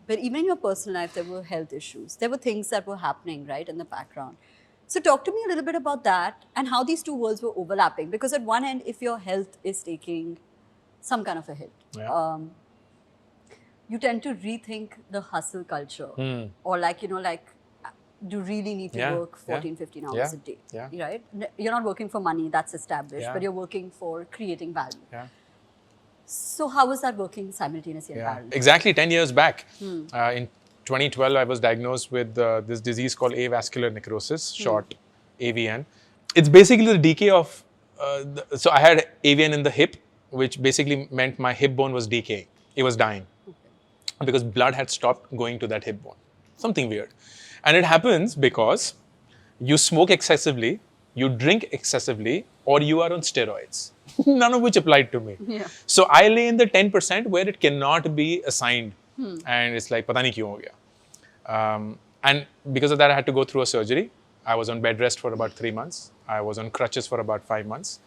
But even in your personal life, there were health issues. There were things that were happening, right, in the background. So talk to me a little bit about that and how these two worlds were overlapping. Because at one end, if your health is taking some kind of a hit, Yeah. You tend to rethink the hustle culture. Or like, you do really need to Yeah, work 14, 15 hours yeah, a day, yeah. right? You're not working for money, that's established, Yeah. but you're working for creating value. yeah. So how was that working simultaneously and Yeah, parallel? exactly 10 years back. In 2012, I was diagnosed with this disease called avascular necrosis, short AVN. It's basically the decay of, so I had AVN in the hip, which basically meant my hip bone was decaying. It was dying because blood had stopped going to that hip bone. Something weird. And it happens because you smoke excessively, you drink excessively, or you are on steroids. None of which applied to me. Yeah. So I lay in the 10% where it cannot be assigned. And it's like, pata nahi kyun ho gaya. And because of that, I had to go through a surgery. I was on bed rest for about 3 months. I was on crutches for about 5 months.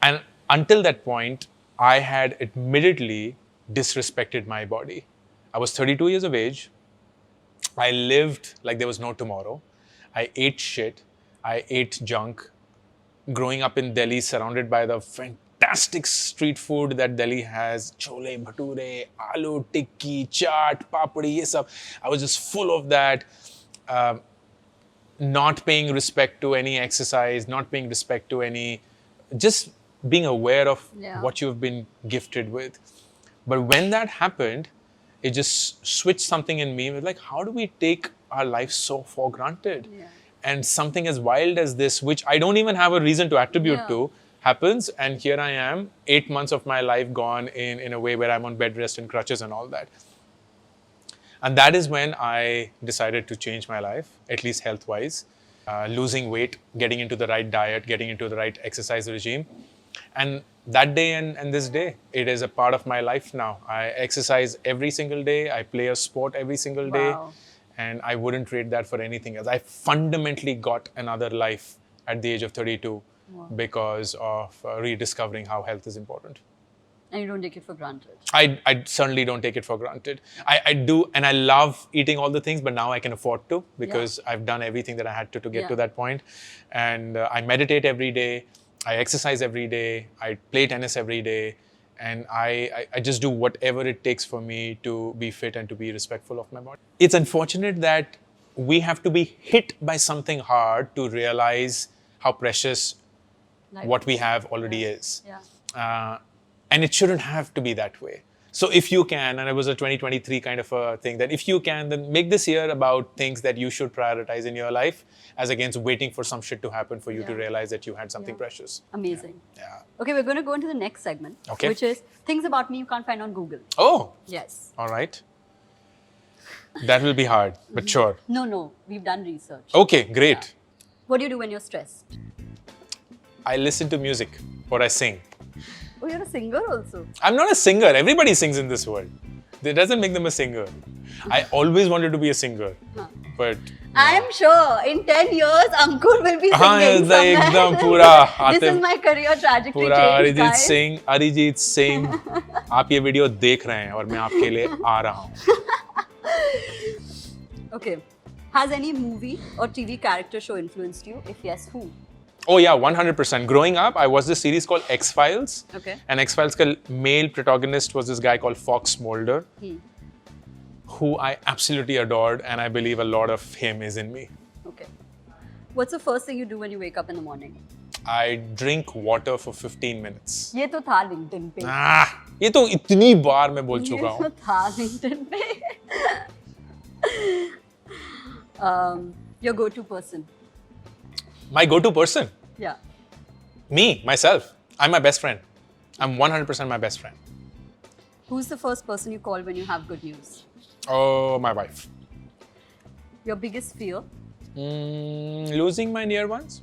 And until that point, I had admittedly disrespected my body. I was 32 years of age. I lived like there was no tomorrow. I ate shit. I ate junk. Growing up in Delhi, surrounded by the fantastic street food that Delhi has, chole, bhature, aloo, tikki, chaat, papdi, ye sab. I was just full of that. Not paying respect to any exercise, not paying respect to any, just being aware of what you've been gifted with. But when that happened, it just switched something in me. It was like, how do we take our life so for granted? Yeah. And something as wild as this, which I don't even have a reason to attribute to, happens. And here I am, 8 months of my life gone in a way where I'm on bed rest and crutches and all that. And that is when I decided to change my life, at least health-wise. Losing weight, getting into the right diet, getting into the right exercise regime. And that day and this day, it is a part of my life now. I exercise every single day. I play a sport every single day. And I wouldn't trade that for anything else. I fundamentally got another life at the age of 32 because of rediscovering how health is important. And you don't take it for granted. I certainly don't take it for granted. I do, and I love eating all the things, but now I can afford to because I've done everything that I had to get to that point. And I meditate every day. I exercise every day. I play tennis every day. And I just do whatever it takes for me to be fit and to be respectful of my body. It's unfortunate that we have to be hit by something hard to realize how precious what we have already is. And it shouldn't have to be that way. So if you can, and it was a 2023 kind of a thing, that if you can, then make this year about things that you should prioritize in your life as against waiting for some shit to happen for you to realize that you had something precious. Amazing. Okay, we're going to go into the next segment, which is things about me you can't find on Google. Oh. Yes. All right. That will be hard, but sure. No. We've done research. Okay, great. What do you do when you're stressed? I listen to music or I sing. Oh, you're a singer also? I'm not a singer. Everybody sings in this world. That doesn't make them a singer. I always wanted to be a singer. But I'm sure in 10 years, Ankur will be singing somewhere. This is my career trajectory change, guys. Arijit Singh, आप ये video देख रहे हैं और मैं आपके लिए आ रहा हूँ. Okay. Has any movie or TV character show influenced you? If yes, who? Oh yeah, 100%. Growing up, I watched this series called X-Files. Okay. And X-Files' male protagonist was this guy called Fox Mulder, who I absolutely adored, and I believe a lot of him is in me. Okay. What's the first thing you do when you wake up in the morning? I drink water for 15 minutes. ये तो था LinkedIn पे. ये तो इतनी बार मैं बोल चुका हूँ. ये तो था LinkedIn पे. Your go-to person? My go-to person? Yeah. Me, myself. I'm my best friend. I'm 100% my best friend. Who's the first person you call when you have good news? Oh, my wife. Your biggest fear? Losing my near ones.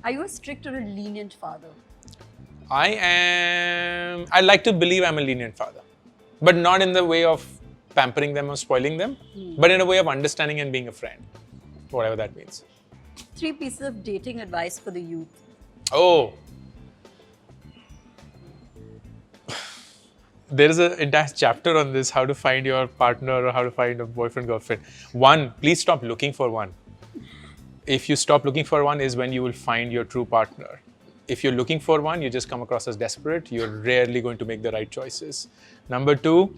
Are you a strict or a lenient father? I like to believe I'm a lenient father. But not in the way of pampering them or spoiling them, but in a way of understanding and being a friend. Whatever that means. 3 pieces of dating advice for the youth. Oh. There is an entire chapter on this, how to find your partner or how to find a boyfriend, girlfriend. 1, please stop looking for one. If you stop looking for one is when you will find your true partner. If you're looking for one, you just come across as desperate. You're rarely going to make the right choices. Number 2,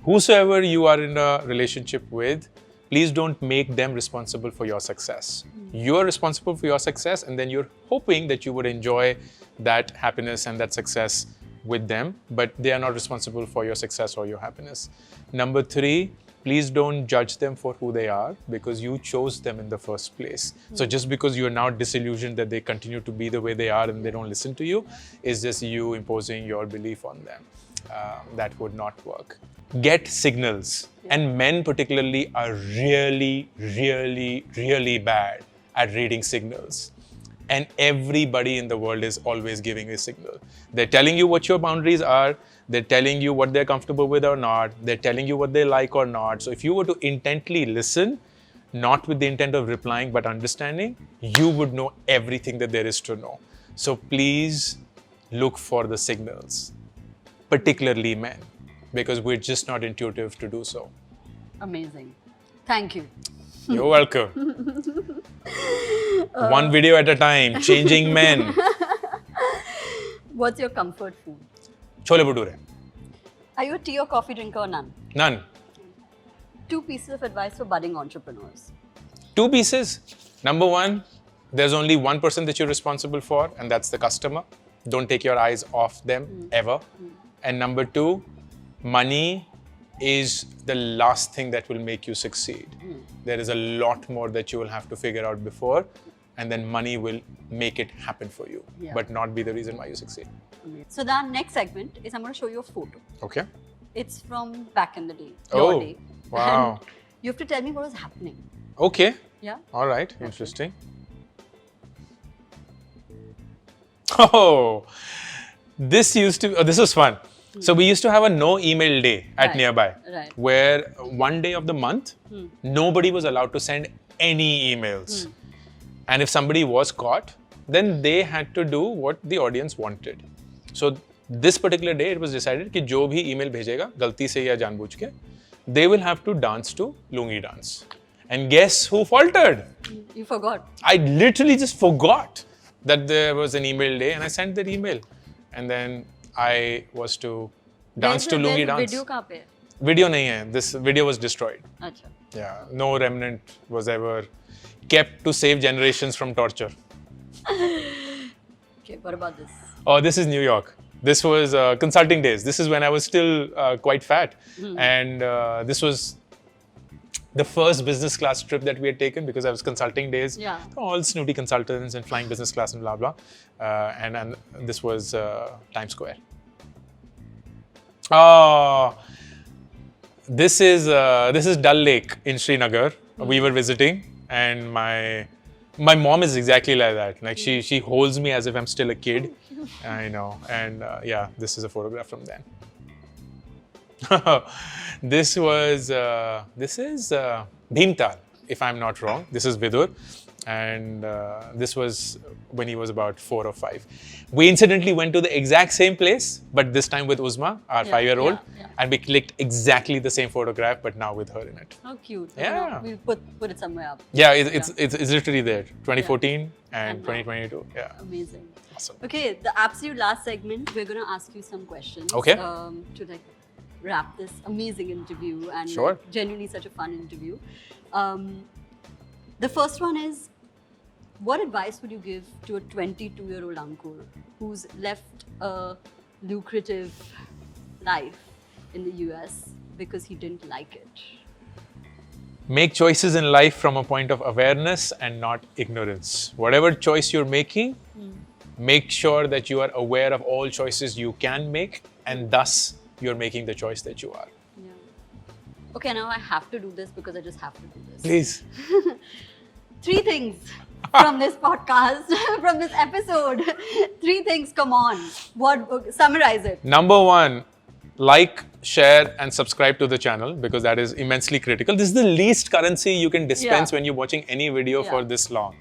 whosoever you are in a relationship with, please don't make them responsible for your success. You're responsible for your success, and then you're hoping that you would enjoy that happiness and that success with them, but they are not responsible for your success or your happiness. Number 3, please don't judge them for who they are because you chose them in the first place. So just because you're now disillusioned that they continue to be the way they are and they don't listen to you, is just you imposing your belief on them. That would not work. Get signals. And men particularly are really, really, really bad at reading signals. And everybody in the world is always giving a signal. They're telling you what your boundaries are. They're telling you what they're comfortable with or not. They're telling you what they like or not. So if you were to intently listen, not with the intent of replying, but understanding, you would know everything that there is to know. So please look for the signals, particularly men, because we're just not intuitive to do so. Amazing. Thank you. You're welcome. One video at a time, changing men. What's your comfort food? Chole bhature. Are you a tea or coffee drinker or none? None. 2 pieces of advice for budding entrepreneurs. 2 pieces. Number 1, there's only one person that you're responsible for, and that's the customer. Don't take your eyes off them ever. And number 2, money is the last thing that will make you succeed. There is a lot more that you will have to figure out before, and then money will make it happen for you, but not be the reason why you succeed. So the next segment is I'm going to show you a photo. Okay. It's from back in the day, your day. Wow. And you have to tell me what was happening. Okay. Yeah. All right. Interesting. Oh, this was fun. So we used to have a no email day at Nearbuy, where one day of the month, nobody was allowed to send any emails. And if somebody was caught, then they had to do what the audience wanted. So this particular day, it was decided कि जो भी email भेजेगा, गलती से या जानबूझ के, they will have to dance to Lungi dance. And guess who faltered? You forgot. I literally just forgot that there was an email day, and I sent that email. And then I was to dance to Lungi dance. Video कहाँ पे है? Video नहीं है. This video was destroyed. अच्छा. Yeah, no remnant was ever kept to save generations from torture. Okay, what about this? Oh, this is New York. This was consulting days. This is when I was still quite fat. And this was the first business class trip that we had taken because I was consulting days. Yeah. All snooty consultants and flying business class and blah, blah. And this was Times Square. Oh, this is Dal Lake in Srinagar. We were visiting, and my mom is exactly like that. Like she holds me as if I'm still a kid. I know. And yeah, this is a photograph from then. This is Bhimtal, if I'm not wrong. This is Vidur. And this was when he was about 4 or 5. We incidentally went to the exact same place, but this time with Uzma, our 5-year-old, and we clicked exactly the same photograph, but now with her in it. How cute. Yeah. We'll put it somewhere up. Yeah, it's literally there. 2014 and 2022. Yeah. Amazing. Awesome. Okay, the absolute last segment, we're going to ask you some questions. Okay. To like wrap this amazing interview and Sure. like, genuinely such a fun interview. The first one is, what advice would you give to a 22-year-old Ankur who's left a lucrative life in the US because he didn't like it? Make choices in life from a point of awareness and not ignorance. Whatever choice you're making, make sure that you are aware of all choices you can make, and thus you're making the choice that you are. Yeah. Okay, now I have to do this because I just have to do this. Please. 3 things from this podcast, from this episode. 3 things, come on. What? Summarize it. Number 1, like, share, and subscribe to the channel because that is immensely critical. This is the least currency you can dispense when you're watching any video for this long.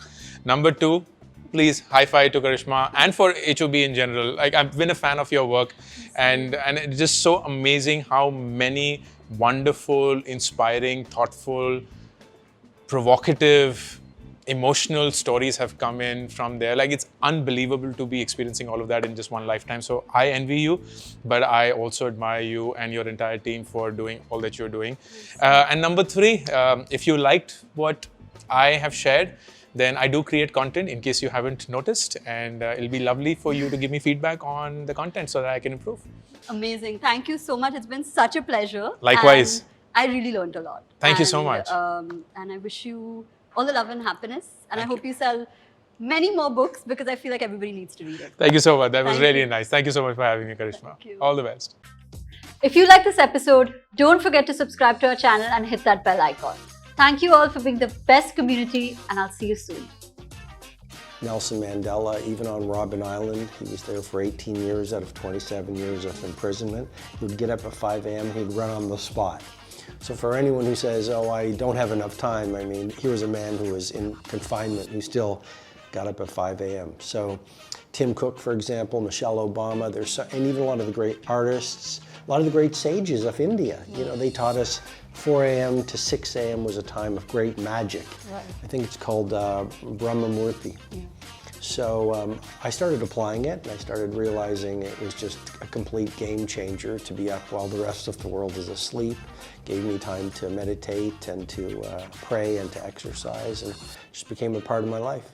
Number 2, please high five to Karishma and for HOB in general. Like, I've been a fan of your work, and it's just so amazing how many wonderful, inspiring, thoughtful, provocative, emotional stories have come in from there. Like, it's unbelievable to be experiencing all of that in just one lifetime. So I envy you, but I also admire you and your entire team for doing all that you're doing. And number 3, if you liked what I have shared, then I do create content in case you haven't noticed, and it'll be lovely for you to give me feedback on the content so that I can improve. Amazing. Thank you so much. It's been such a pleasure. Likewise. And I really learned a lot. Thank you so much. And I wish you all the love and happiness. And I hope you sell many more books because I feel like everybody needs to read it. Thank you so much. That was really nice. Thank you so much for having me, Karishma. Thank you. All the best. If you like this episode, don't forget to subscribe to our channel and hit that bell icon. Thank you all for being the best community, and I'll see you soon. Nelson Mandela, even on Robben Island, he was there for 18 years out of 27 years of imprisonment. He would get up at 5 a.m., he'd run on the spot. So for anyone who says, oh, I don't have enough time, I mean, here was a man who was in confinement who still got up at 5 a.m. So Tim Cook, for example, Michelle Obama, and even a lot of the great artists, a lot of the great sages of India. You know, they taught us 4 a.m. to 6 a.m. was a time of great magic. Right. I think it's called Brahmamurti. Yeah. So I started applying it, and I started realizing it was just a complete game changer to be up while the rest of the world is asleep. Gave me time to meditate and to pray and to exercise, and just became a part of my life.